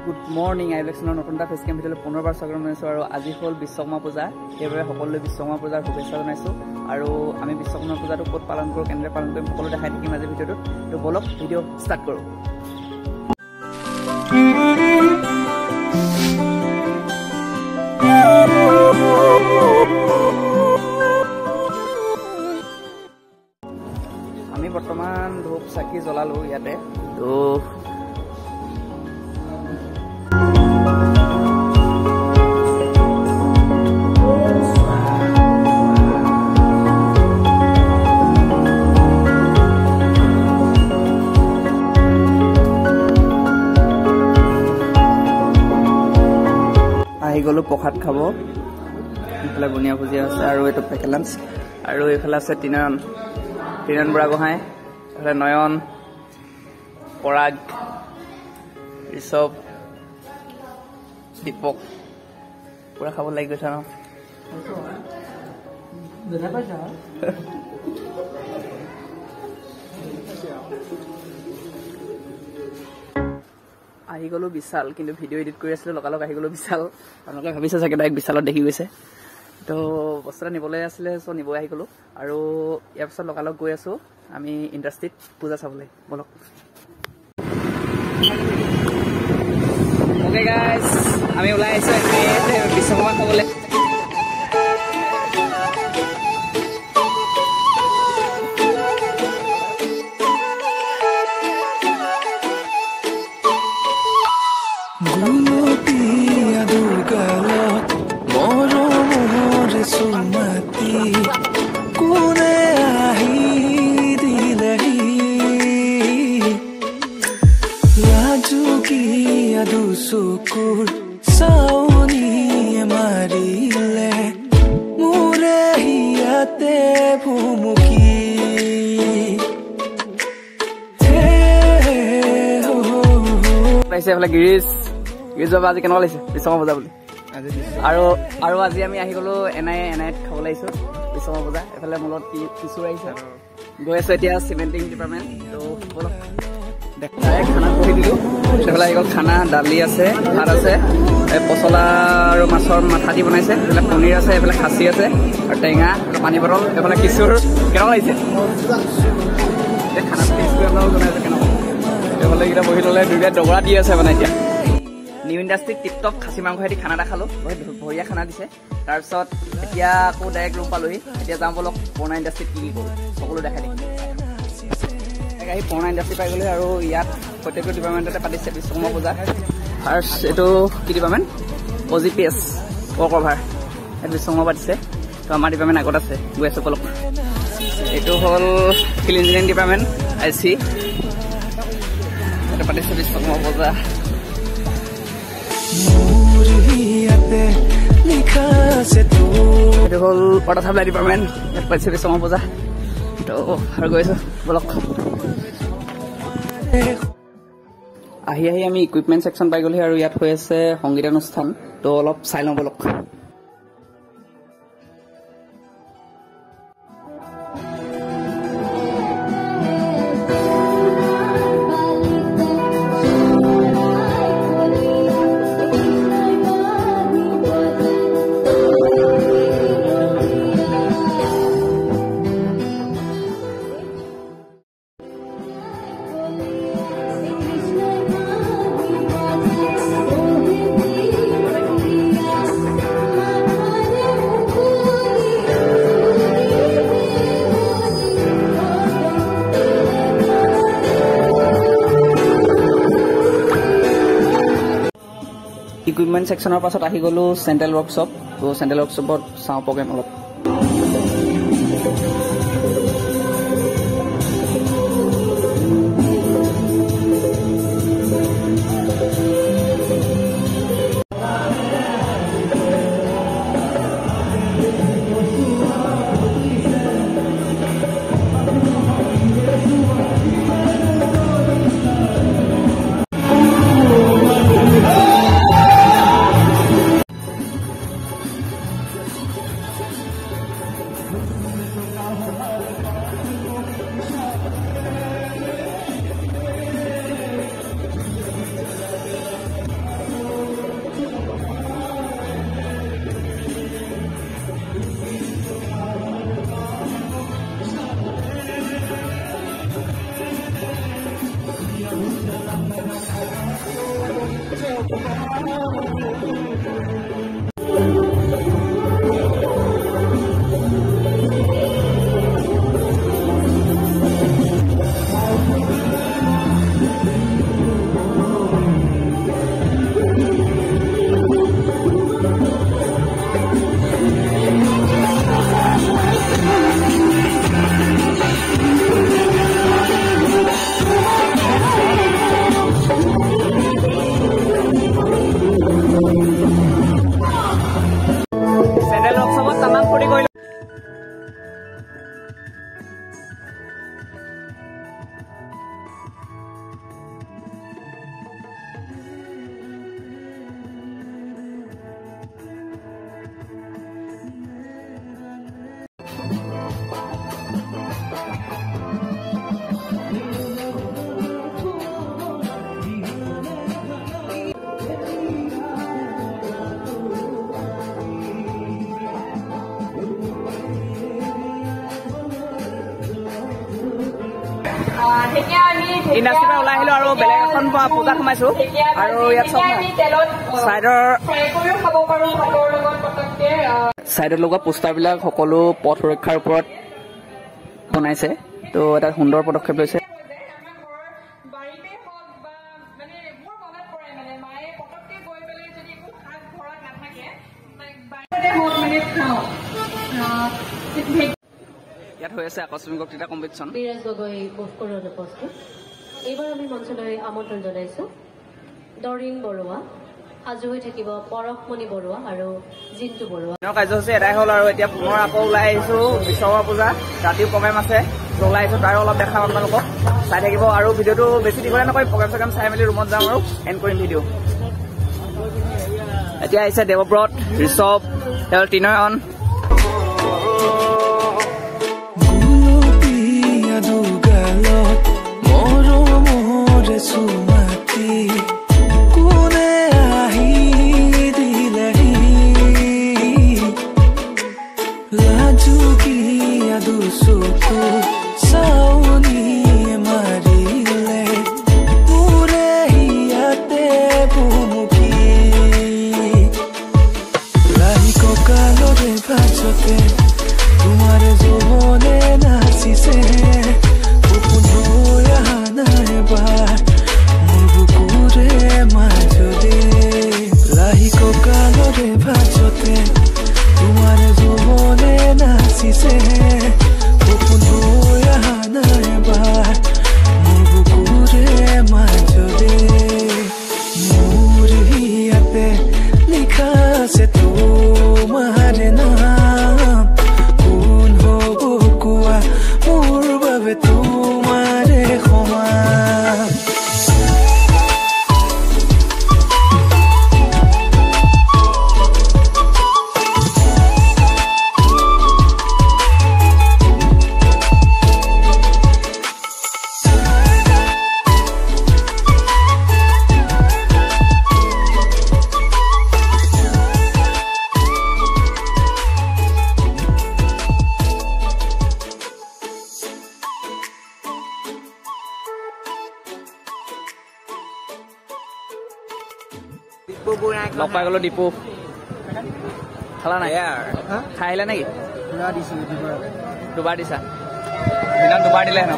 Good morning আইলেকশ্যনৰ নতুন এটা face camp ভিডিঅ'লৈ পুনৰবাৰ স্বাগতম জনাইছোঁ আৰু আজি হ'ল বিশ্বকৰ্মা পূজা সেইবাবে সকলোৱে বিশ্বকৰ্মা পূজাৰ শুভেচ্ছা জনাইছোঁ আৰু আমি বিশ্বকৰ্মা পূজাটো ক'ত পালন কৰোঁ কেনেদৰে পালন কৰিম সকলো দেখাই থাকিম আজি ভিডিঅ'টোত তো বলক ভিডিঅ' ষ্টাৰ্ট কৰোঁ। আমি বৰ্তমান ধূপ চাকি জ্বলালোঁ ইয়াতে তো আহি গ'লো প্ৰসাদ খাব। এইফালে বুনিয়া ভুজিয়া আছে আৰু এইটো পেকেট লাঞ্চ আৰু এইফালে আছে তিনয়ন বুঢ়াগোহাঁই, এইফালে নয়ন, পৰাগ, ঋষভ, দীপক পুৰা খাব লাগি গৈছে ন। আহি গ'লো বিশাল, কিন্তু ভিডিঅ' এডিট কৰি আছিলোঁ লগালগ আহি গ'লো বিশাল। আপোনালোকে ভাবিছে চাগে ডাইৰেক্ট বিশালত দেখি গৈছে, তো বস্তু এটা নিবলৈ আছিলে চ' নিবই আহি গ'লোঁ আৰু ইয়াৰ পিছত লগালগ গৈ আছোঁ আমি ইণ্ডাষ্ট্ৰিত পূজা চাবলৈ। বলক অ'কে গাইজ, আমি ওলাই আহিছোঁ বিশ্বকৰ্মা খাবলৈ। চকুৰ চাউনিয়ে মাৰিলে মোৰে হিয়াতে ভুমুকি এইফালে গিৰিজ বাবা আজি কেনেকুৱা লাগিছে বিশ্বকৰ্মা পূজা বুলি? আৰু আজি আমি আহি গ'লো এনাইত খাবলৈ আহিছোঁ বিশ্বকৰ্মা পূজা। এইফালে মোৰ লগত কিশোৰ আহিছে, গৈ আছোঁ এতিয়া চিমেণ্টিং ডিপাৰ্টমেণ্ট। তো বলক খানা বহি দিলোঁ। সেইফালে আহি গ'ল খানা, দালি আছে, ভাত আছে, পচলা আৰু মাছৰ মাথা দি বনাইছে, এইফালে পনীৰ আছে, এইফালে খাচী আছে আৰু টেঙা, পানী বটল। এইফালে কিশোৰ কেনেকুৱা লাগিছে খানা টেষ্ট কৰি আপোনালোকক জনাইছে কেনেকুৱা। এইফালে এইকেইটা বহি ল'লে দুইটাই দগৰা দি আছে মানে এতিয়া। নিউ ইণ্ডাষ্ট্ৰিত টিপটপ খাচী মাংসেদি খানা এটা খালোঁ, বহুত বঢ়িয়া খানা দিছে। তাৰপিছত এতিয়া আকৌ ডাইৰেক্ট ৰুম পালোহি। এতিয়া যাওঁ বলক পুৰণা ইণ্ডাষ্ট্ৰিত কি কৰোঁ সকলো দেখাই দিম। আহি পুৰণা ইণ্ডাষ্ট্ৰি পাই গ'লে আৰু ইয়াত প্ৰত্যেকটো ডিপাৰ্টমেণ্টতে পাতিছে বিশ্বকৰ্মা পূজা। ফাৰ্ষ্ট এইটো কি ডিপাৰ্টমেণ্ট? OGPS ৱৰ্ক অভাৰ, ইয়াত বিশ্বকৰ্মা পাতিছে। তো আমাৰ ডিপাৰ্টমেণ্ট আগত আছে, গৈ আছোঁ বলক। এইটো হ'ল ফিল্ড ইঞ্জিনিয়াৰিং ডিপাৰ্টমেণ্ট IC, ইয়াতে পাতিছে বিশ্বকৰ্মা পূজা। এইটো হ'ল ৱাটাৰ চাপ্লাই ডিপাৰ্টমেণ্ট, ইয়াত পাতিছে বিশ্বকৰ্মা পূজা। তো আৰু গৈ আছোঁ বলক। আহি আমি ইকুইপমেণ্ট ছেকশ্যন পাই গ'লোহি আৰু ইয়াত হৈ আছে সংগীতানুষ্ঠান। তো অলপ চাই লওঁ বলক। ইকুইপমেণ্ট ছেকশ্যনৰ পাছত আহি গ'লোঁ চেণ্ট্ৰেল ৱৰ্কশ্বপ। তো চেণ্ট্ৰেল ৱৰ্কশ্বপত চাওঁ প্ৰগ্ৰেম অলপ। ইণ্ডাষ্ট্ৰীৰ পৰা ওলাই আহিলো আৰু বেলেগ এখন পূজাত সোমাইছো আৰু ইয়াত চাইডত লগোৱা পোষ্টাৰবিলাক সকলো পথ সুৰক্ষাৰ ওপৰত বনাইছে তো এটা সুন্দৰ পদক্ষেপ লৈছে ইয়াত হৈ আছে আকস্মিক বক্তৃতা কম্পিটিশ্যন বিৰাজ গগৈ বস্কৰৰ উপস্থিত এইবাৰ আমি মঞ্চলৈ আমন্ত্ৰণ জনাইছো দৰিং বৰুৱা সাজু হৈ থাকিব পৰশমণি বৰুৱা আৰু জিন্তু বৰুৱা কাৰ্যসূচী এদাই হ'ল আৰু এতিয়া পুনৰ আকৌ ওলাই আহিছো বিশ্বকৰ্মা পূজা ৰাতিও প্ৰগ্ৰেম আছে ওলাই আহিছো তাৰো অলপ দেখাম আপোনালোকক চাই থাকিব আৰু ভিডিঅ'টো বেছি দীঘলীয়া নকৰি প্ৰগ্ৰেম চগ্ৰেম চাই মেলি ৰুমত যাম আৰু এণ্ড কৰিম ভিডিঅ' এতিয়া আহিছে দেৱব্ৰত ঋষভ তিনয়ন तुम्हारे जो बोले नाची से ओपन हो यहाँ नए बार मुझे माजोदे लाही को कालो रे भाजोते तुम्हारे जो बोले नाची से ओपन हो यहाँ नए बार मुझे माजोदे मुरियाते लिखा से तुम्हारे नाम तुम्हारे क्षमा লগ পাই গলো দীপু খালা নাই খাই আহিলে নেকি দুবাৰ দিছা দিনত দুবাৰ দিলে ন